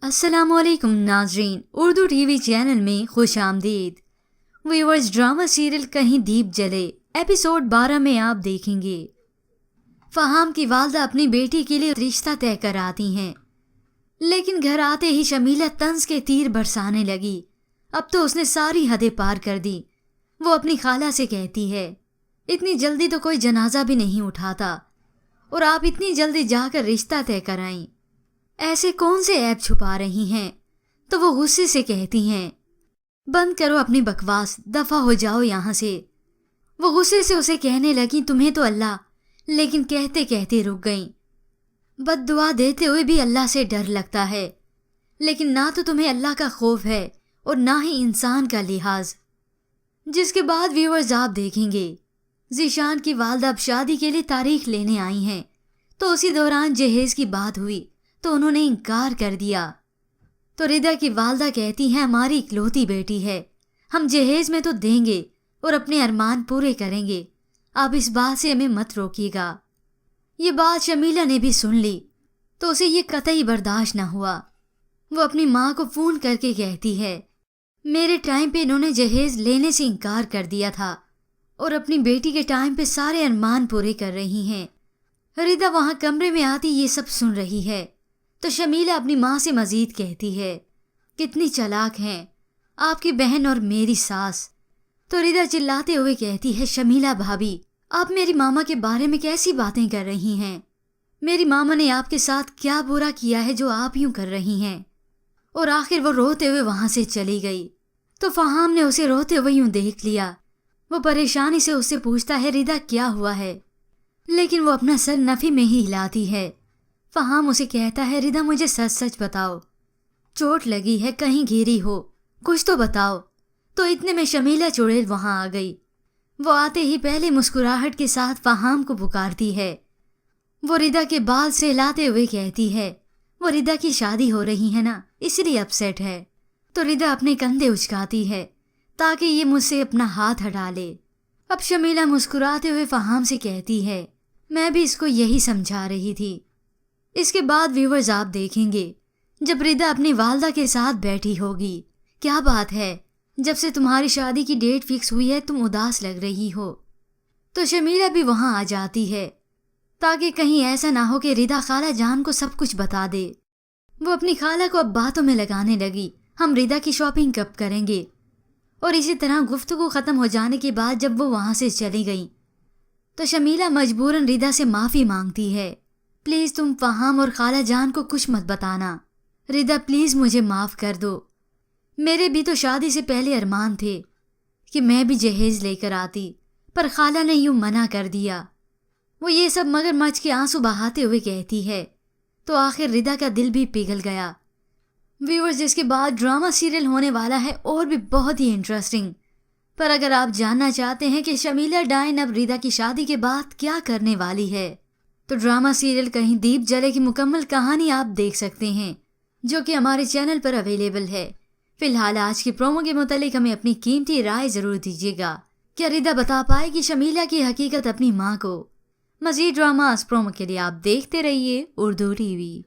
अस्सलाम वालेकुम नाजरीन, उर्दू टीवी चैनल में खुश आमदीद। व्यूअर्स, ड्रामा सीरियल कहीं दीप जले एपिसोड 12 में आप देखेंगे फहाम की वालदा अपनी बेटी के लिए रिश्ता तय कर आती हैं, लेकिन घर आते ही शमीला तंज के तीर बरसाने लगी। अब तो उसने सारी हदें पार कर दी। वो अपनी खाला से कहती है, इतनी जल्दी तो कोई जनाजा भी नहीं उठाता और आप इतनी जल्दी जाकर रिश्ता तय कराएं, ऐसे कौन से ऐब छुपा रही हैं? तो वो गुस्से से कहती हैं, बंद करो अपनी बकवास, दफा हो जाओ यहाँ से। वो गुस्से से उसे कहने लगी, तुम्हें तो अल्लाह, लेकिन कहते कहते रुक गईं। बद्दुआ देते हुए भी अल्लाह से डर लगता है, लेकिन ना तो तुम्हें अल्लाह का खौफ है और ना ही इंसान का लिहाज। जिसके बाद व्यूअर्स आप देखेंगे ज़ीशान की वालदा अब शादी के लिए तारीख लेने आई हैं, तो उसी दौरान जहेज की बात हुई तो उन्होंने इनकार कर दिया। तो रिदा की वालदा कहती है, हमारी इकलौती बेटी है, हम जहेज में तो देंगे और अपने अरमान पूरे करेंगे, आप इस बात से हमें मत रोकिएगा। ये बात शमीला ने भी सुन ली तो उसे ये कतई बर्दाश्त न हुआ। वो अपनी माँ को फ़ोन करके कहती है, मेरे टाइम पे इन्होंने जहेज लेने से इनकार कर दिया था और अपनी बेटी के टाइम पे सारे अरमान पूरे कर रही हैं। रिदा वहाँ कमरे में आती ये सब सुन रही है तो शमीला अपनी माँ से मजीद कहती है, कितनी चालाक हैं आपकी बहन और मेरी सास। तो रिदा चिल्लाते हुए कहती है, शमीला भाभी, आप मेरी मामा के बारे में कैसी बातें कर रही हैं? मेरी मामा ने आपके साथ क्या बुरा किया है जो आप यूं कर रही हैं? और आखिर वो रोते हुए वहाँ से चली गई। तो फहाम ने उसे रोते हुए यूं देख लिया। वो परेशानी से उससे पूछता है, रिदा क्या हुआ है? लेकिन वो अपना सर नफी में ही हिलाती है। फहाम उसे कहता है, रिदा मुझे सच सच बताओ, चोट लगी है, कहीं गिरी हो, कुछ तो बताओ। तो इतने में शमीला चुड़ैल वहां आ गई। वो आते ही पहले मुस्कुराहट के साथ फहाम को पुकारती है। वो रिदा के बाल सहलाते हुए कहती है, वो रिदा की शादी हो रही है ना, इसलिए अपसेट है। तो रिदा अपने कंधे उचकाती है ताकि ये मुझसे अपना हाथ हटा ले। अब शमीला मुस्कुराते हुए फहाम से कहती है, मैं भी इसको यही समझा रही थी। इसके बाद व्यूअर्स आप देखेंगे जब रिदा अपनी वालदा के साथ बैठी होगी, क्या बात है, जब से तुम्हारी शादी की डेट फिक्स हुई है तुम उदास लग रही हो। तो शमीला भी वहां आ जाती है ताकि कहीं ऐसा ना हो कि रिदा खाला जान को सब कुछ बता दे। वो अपनी खाला को अब बातों में लगाने लगी, हम रिदा की शॉपिंग कब करेंगे? और इसी तरह गुफ्तगू ख़त्म हो जाने के बाद जब वो वहाँ से चली गई तो शमीला मजबूरन रिदा से माफ़ी मांगती है, प्लीज़ तुम फहाम और खाला जान को कुछ मत बताना। रिदा प्लीज़ मुझे माफ़ कर दो, मेरे भी तो शादी से पहले अरमान थे कि मैं भी जहेज़ लेकर आती, पर खाला ने यूँ मना कर दिया। वो ये सब मगरमच्छ के आंसू बहाते हुए कहती है। तो आखिर रिदा का दिल भी पिघल गया। व्यूअर्स, जिसके बाद ड्रामा सीरियल होने वाला है और भी बहुत ही इंटरेस्टिंग। पर अगर आप जानना चाहते हैं कि शमीला डाइन अब रिदा की शादी के बाद क्या करने वाली है, तो ड्रामा सीरियल कहीं दीप जले की मुकम्मल कहानी आप देख सकते हैं, जो कि हमारे चैनल पर अवेलेबल है। फिलहाल आज की प्रोमो के मुतालिक हमें अपनी कीमती राय ज़रूर दीजिएगा। क्या रिदा बता पाएगी शमीला की हकीकत अपनी माँ को? मज़ीद ड्रामास प्रोमो के लिए आप देखते रहिए उर्दू टीवी।